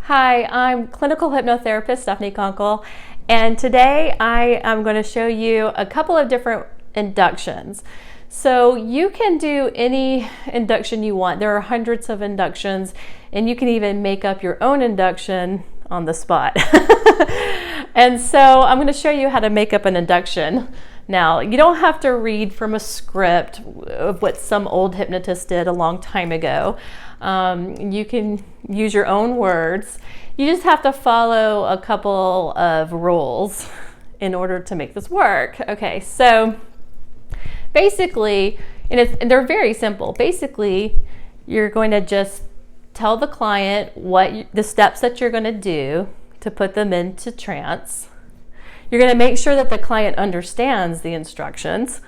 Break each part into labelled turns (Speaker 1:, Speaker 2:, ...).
Speaker 1: Hi, I'm clinical hypnotherapist Stephanie Conkle, and today I am going to show you a couple of different inductions. So you can do any induction you want. There are hundreds of inductions, and you can even make up your own induction on the spot. And so I'm going to show you how to make up an induction. Now, you don't have to read from a script of what some old hypnotist did a long time ago. You can use your own words. You just have to follow a couple of rules in order to make this work. Okay, so basically, and they're very simple. Basically, you're going to just tell the client the steps that you're going to do to put them into trance. You're going to make sure that the client understands the instructions,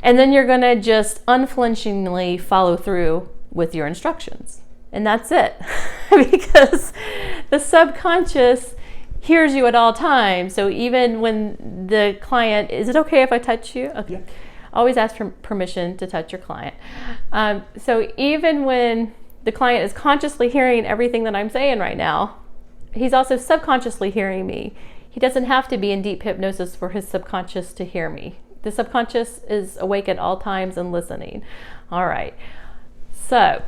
Speaker 1: and then you're going to just unflinchingly follow through with your instructions. And that's it. Because the subconscious hears you at all times. So even when the client, is it okay if I touch you? Okay. Yeah. Always ask for permission to touch your client. So even when the client is consciously hearing everything that I'm saying right now, he's also subconsciously hearing me. He doesn't have to be in deep hypnosis for his subconscious to hear me. The subconscious is awake at all times and listening. All right. So,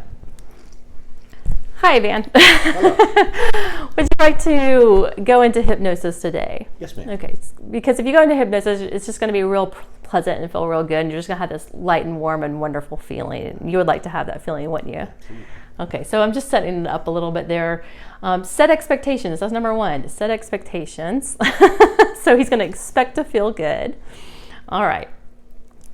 Speaker 1: hi, Van. Hello. Would you like to go into hypnosis today?
Speaker 2: Yes, ma'am.
Speaker 1: Okay. Because if you go into hypnosis, it's just going to be real pleasant and feel real good, and you're just going to have this light and warm and wonderful feeling. You would like to have that feeling, wouldn't you?
Speaker 2: Absolutely. Okay,
Speaker 1: so I'm just setting it up a little bit there. Set expectations. That's number one. Set expectations. So he's going to expect to feel good. All right.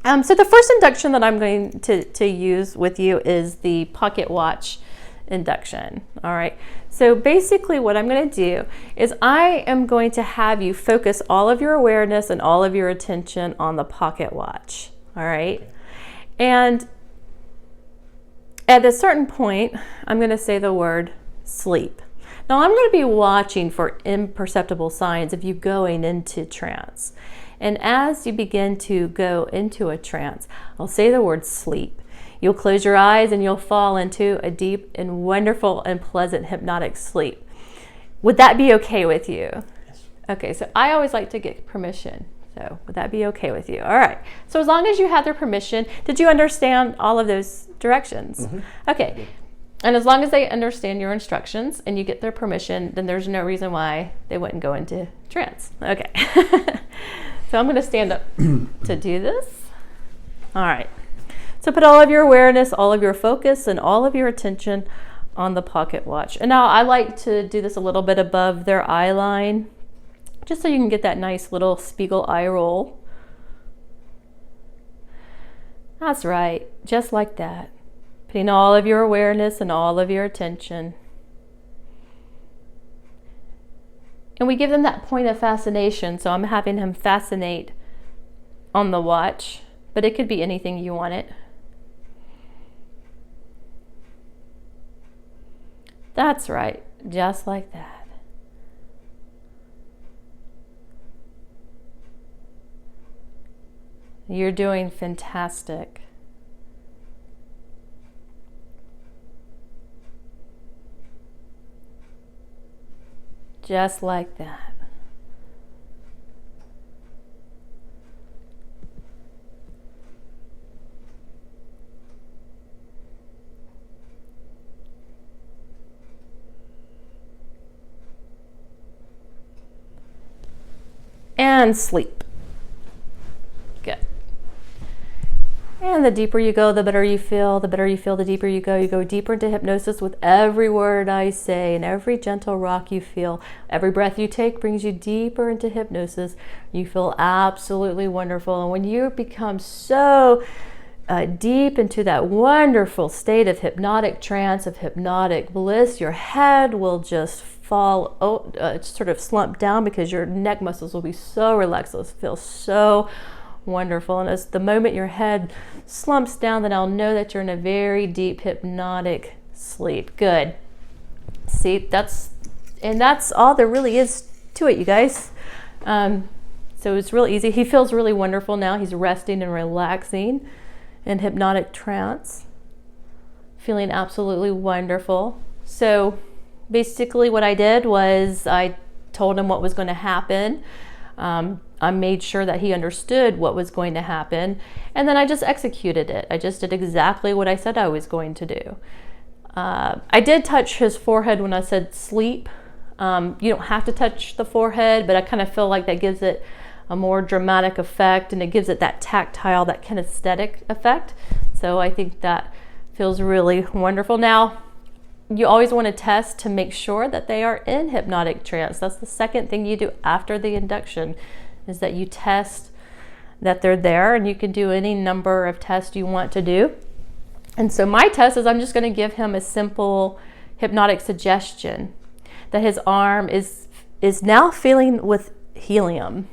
Speaker 1: So the first induction that I'm going to use with you is the pocket watch induction. All right. So basically what I'm going to do is I am going to have you focus all of your awareness and all of your attention on the pocket watch. All right. Okay. And at a certain point, I'm going to say the word sleep. Now, I'm going to be watching for imperceptible signs of you going into trance. And as you begin to go into a trance, I'll say the word sleep. You'll close your eyes and you'll fall into a deep and wonderful and pleasant hypnotic sleep. Would that be okay with you?
Speaker 2: Yes.
Speaker 1: Okay, so I always like to get permission. So would that be okay with you? All right. So as long as you had their permission, did you understand all of those directions?
Speaker 2: Mm-hmm.
Speaker 1: Okay. And as long as they understand your instructions and you get their permission, then there's no reason why they wouldn't go into trance. Okay. So I'm going to stand up to do this. All right. So put all of your awareness, all of your focus, and all of your attention on the pocket watch. And now I like to do this a little bit above their eye line, just so you can get that nice little Spiegel eye roll. That's right, just like that. Putting all of your awareness and all of your attention. And we give them that point of fascination, so I'm having him fascinate on the watch, but it could be anything you want it. That's right, just like that. You're doing fantastic. Just like that. And sleep. Good. And the deeper you go, the better you feel. The better you feel, the deeper you go. You go deeper into hypnosis with every word I say and every gentle rock you feel. Every breath you take brings you deeper into hypnosis. You feel absolutely wonderful. And when you become so deep into that wonderful state of hypnotic trance, of hypnotic bliss, your head will just fall, sort of slump down because your neck muscles will be so relaxed. It'll feel so wonderful. And as the moment your head slumps down, then I'll know that you're in a very deep hypnotic sleep. Good. See, that's all there really is to it, you guys. So it's real easy. He feels really wonderful now. He's resting and relaxing in hypnotic trance, feeling absolutely wonderful. So basically what I did was I told him what was going to happen. I made sure that he understood what was going to happen, and then I just executed it. I just did exactly what I said I was going to do. I did touch his forehead when I said sleep. You don't have to touch the forehead, but I kind of feel like that gives it a more dramatic effect, and it gives it that tactile, that kinesthetic effect. So I think that feels really wonderful. Now, you always want to test to make sure that they are in hypnotic trance. That's the second thing you do after the induction, is that you test that they're there, and you can do any number of tests you want to do. And so my test is I'm just going to give him a simple hypnotic suggestion that his arm is now filling with helium,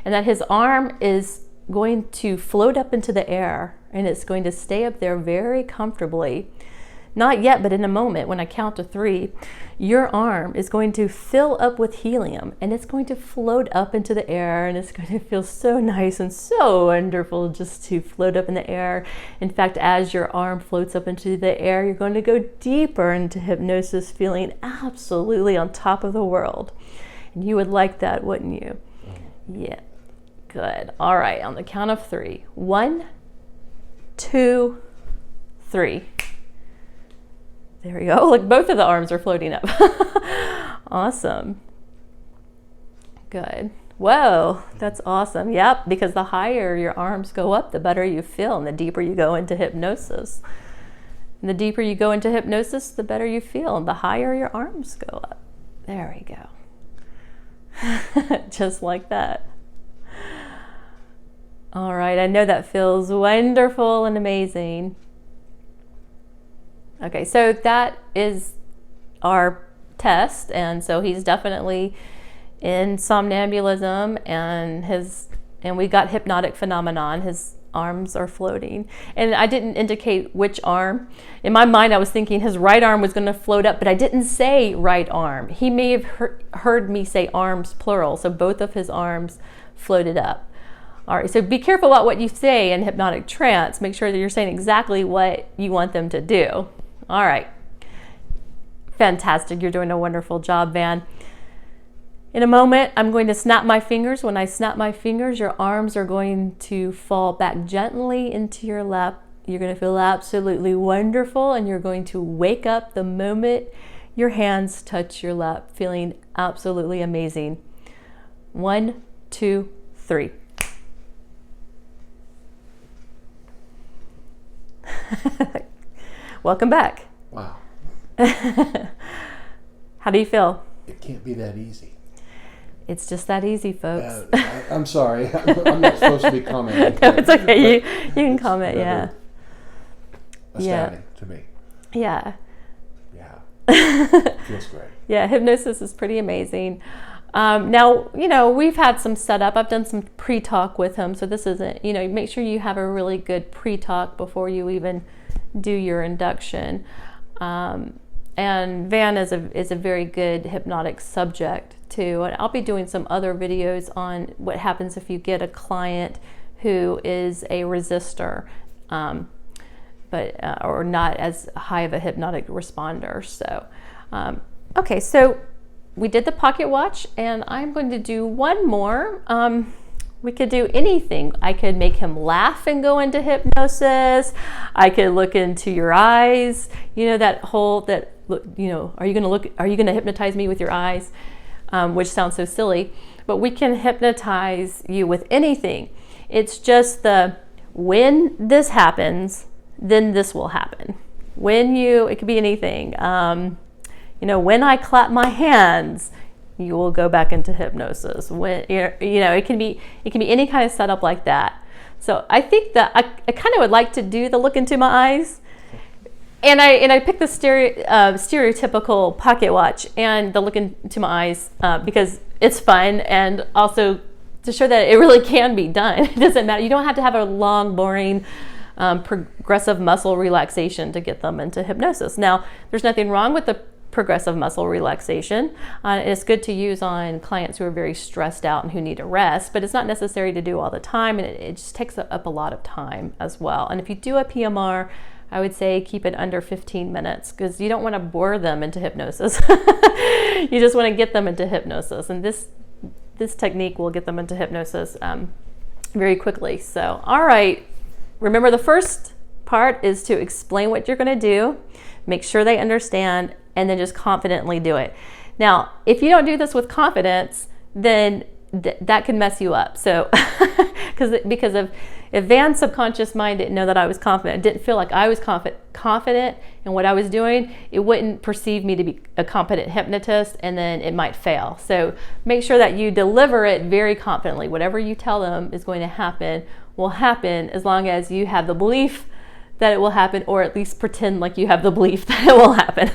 Speaker 1: and that his arm is going to float up into the air, and it's going to stay up there very comfortably. Not yet, but in a moment, when I count to 3, your arm is going to fill up with helium, and it's going to float up into the air, and it's going to feel so nice and so wonderful just to float up in the air. In fact, as your arm floats up into the air, you're going to go deeper into hypnosis, feeling absolutely on top of the world. And you would like that, wouldn't you? Yeah, good. All right, on the count of 3. 1, 2, 3. There we go. Look, both of the arms are floating up. Awesome. Good. Whoa, that's awesome. Yep, because the higher your arms go up, the better you feel, and the deeper you go into hypnosis. And the deeper you go into hypnosis, the better you feel, and the higher your arms go up. There we go. Just like that. All right, I know that feels wonderful and amazing. Okay, so that is our test, and so he's definitely in somnambulism, and we got hypnotic phenomenon. His arms are floating, and I didn't indicate which arm. In my mind, I was thinking his right arm was going to float up, but I didn't say right arm. He may have heard me say arms plural, so both of his arms floated up. All right, so be careful about what you say in hypnotic trance. Make sure that you're saying exactly what you want them to do. All right, fantastic. You're doing a wonderful job, Van. In a moment, I'm going to snap my fingers. When I snap my fingers, your arms are going to fall back gently into your lap. You're going to feel absolutely wonderful, and you're going to wake up the moment your hands touch your lap, feeling absolutely amazing. 1, 2, 3. Welcome back.
Speaker 2: Wow.
Speaker 1: How do you feel?
Speaker 2: It can't be that easy.
Speaker 1: It's just that easy, folks.
Speaker 2: I'm sorry. I'm not supposed to be commenting.
Speaker 1: No, it's okay. You can comment, yeah.
Speaker 2: Astounding to me.
Speaker 1: Yeah.
Speaker 2: Yeah. Feels great.
Speaker 1: Yeah, hypnosis is pretty amazing. Now, we've had some setup. I've done some pre-talk with him, so this isn't, make sure you have a really good pre-talk before you even do your induction. And Van is a very good hypnotic subject too. And I'll be doing some other videos on what happens if you get a client who is a resistor, or not as high of a hypnotic responder. So, okay, so we did the pocket watch, and I'm going to do one more. We could do anything. I could make him laugh and go into hypnosis. I could look into your eyes. Are you going to hypnotize me with your eyes? Which sounds so silly, but we can hypnotize you with anything. It's just when this happens, then this will happen. It could be anything. When I clap my hands, you will go back into hypnosis. When it can be any kind of setup like that. So I think that I kind of would like to do the look into my eyes, and I picked the stereotypical pocket watch and the look into my eyes because it's fun, and also to show that it really can be done. It doesn't matter. You don't have to have a long, boring progressive muscle relaxation to get them into hypnosis. Now, there's nothing wrong with the progressive muscle relaxation. It's good to use on clients who are very stressed out and who need a rest, but it's not necessary to do all the time, and it just takes up a lot of time as well. And if you do a PMR I would say keep it under 15 minutes because you don't want to bore them into hypnosis. You just want to get them into hypnosis. And this technique will get them into hypnosis very quickly. So, all right. Remember, the first part is to explain what you're going to do, make sure they understand, and then just confidently do it. Now, if you don't do this with confidence, then that can mess you up. So, because if Van's subconscious mind didn't know that I was confident, didn't feel like I was confident in what I was doing, it wouldn't perceive me to be a competent hypnotist, and then it might fail. So make sure that you deliver it very confidently. Whatever you tell them is going to happen will happen as long as you have the belief that it will happen, or at least pretend like you have the belief that it will happen.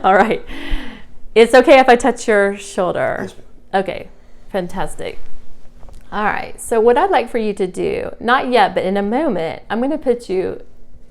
Speaker 1: All right. It's okay if I touch your shoulder. Okay, fantastic. All right, so what I'd like for you to do, not yet, but in a moment, I'm going to put you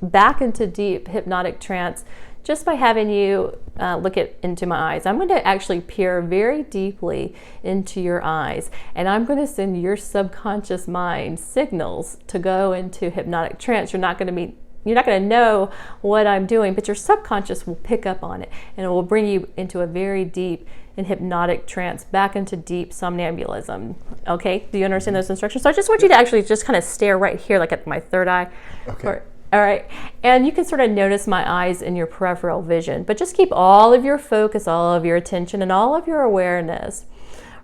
Speaker 1: back into deep hypnotic trance just by having you look into my eyes. I'm going to actually peer very deeply into your eyes, and I'm going to send your subconscious mind signals to go into hypnotic trance. You're not going to know what I'm doing, but your subconscious will pick up on it, and it will bring you into a very deep and hypnotic trance, back into deep somnambulism. Okay, do you understand those instructions? So I just want you to actually just kind of stare right here, like at my third eye.
Speaker 2: Okay.
Speaker 1: All right, and you can sort of notice my eyes in your peripheral vision, but just keep all of your focus, all of your attention, and all of your awareness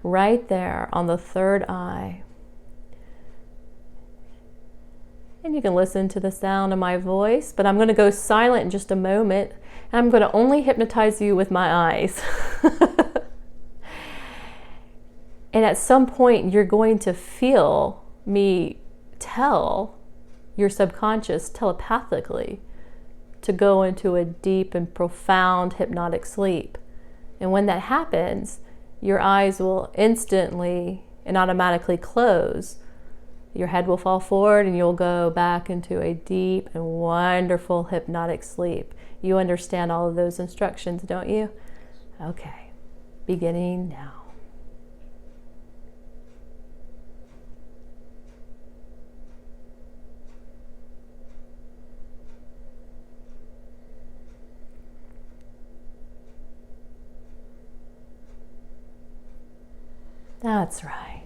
Speaker 1: right there on the third eye. And you can listen to the sound of my voice, but I'm going to go silent in just a moment. And I'm going to only hypnotize you with my eyes. And at some point, you're going to feel me tell your subconscious telepathically to go into a deep and profound hypnotic sleep. And when that happens, your eyes will instantly and automatically close. Your head will fall forward and you'll go back into a deep and wonderful hypnotic sleep. You understand all of those instructions, don't you? Okay, beginning now. That's right.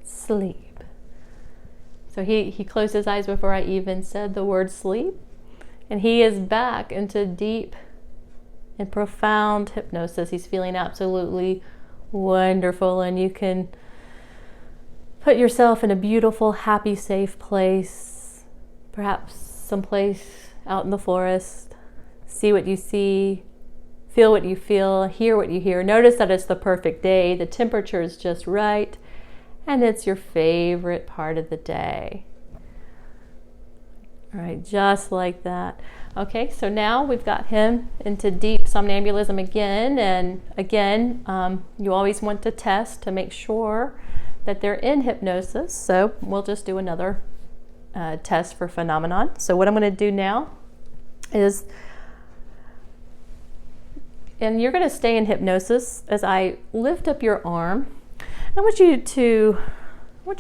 Speaker 1: Sleep. So he closed his eyes before I even said the word sleep, and he is back into deep and profound hypnosis. He's feeling absolutely wonderful, and you can put yourself in a beautiful, happy, safe place, perhaps someplace out in the forest. See what you see, feel what you feel, hear what you hear. Notice that it's the perfect day, the temperature is just right, and it's your favorite part of the day. All right, just like that. Okay, so now we've got him into deep somnambulism again, and again, you always want to test to make sure that they're in hypnosis, so we'll just do another test for phenomenon. So what I'm going to do now is, and you're going to stay in hypnosis as I lift up your arm. I want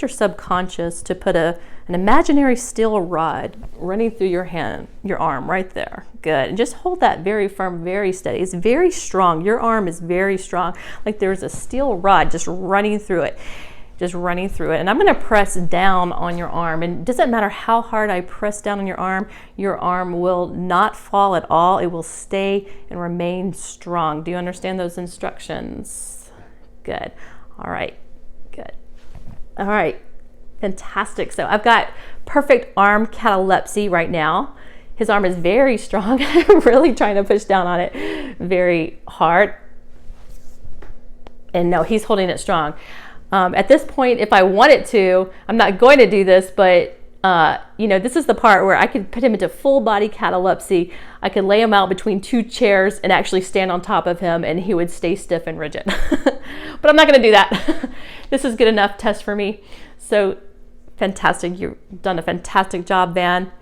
Speaker 1: your subconscious to put an imaginary steel rod running through your hand, your arm right there. Good. And just hold that very firm, very steady. It's very strong. Your arm is very strong. Like there's a steel rod just running through it. Just running through it. And I'm going to press down on your arm. And it doesn't matter how hard I press down on your arm will not fall at all. It will stay and remain strong. Do you understand those instructions? Good. All right. Good. All right. Fantastic. So I've got perfect arm catalepsy right now. His arm is very strong. I'm really trying to push down on it very hard. And no, he's holding it strong. At this point, if I wanted to, I'm not going to do this, but this is the part where I could put him into full body catalepsy. I could lay him out between two chairs and actually stand on top of him, and he would stay stiff and rigid. But I'm not going to do that. This is good enough test for me. So fantastic. You've done a fantastic job, Van.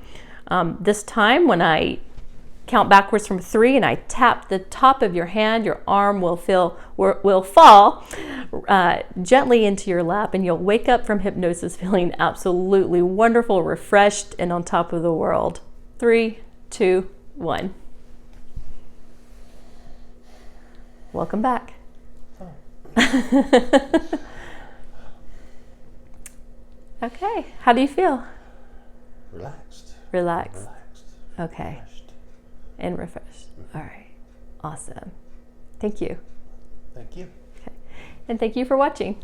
Speaker 1: This time when I count backwards from 3, and I tap the top of your hand. Your arm will fall gently into your lap, and you'll wake up from hypnosis feeling absolutely wonderful, refreshed, and on top of the world. 3, 2, 1. Welcome back. Okay, how do you feel?
Speaker 2: Relaxed.
Speaker 1: Relaxed.
Speaker 2: Relaxed.
Speaker 1: Okay.
Speaker 2: Refreshed.
Speaker 1: And refreshed. All right. Awesome. Thank you.
Speaker 2: Thank you.
Speaker 1: Okay. And thank you for watching.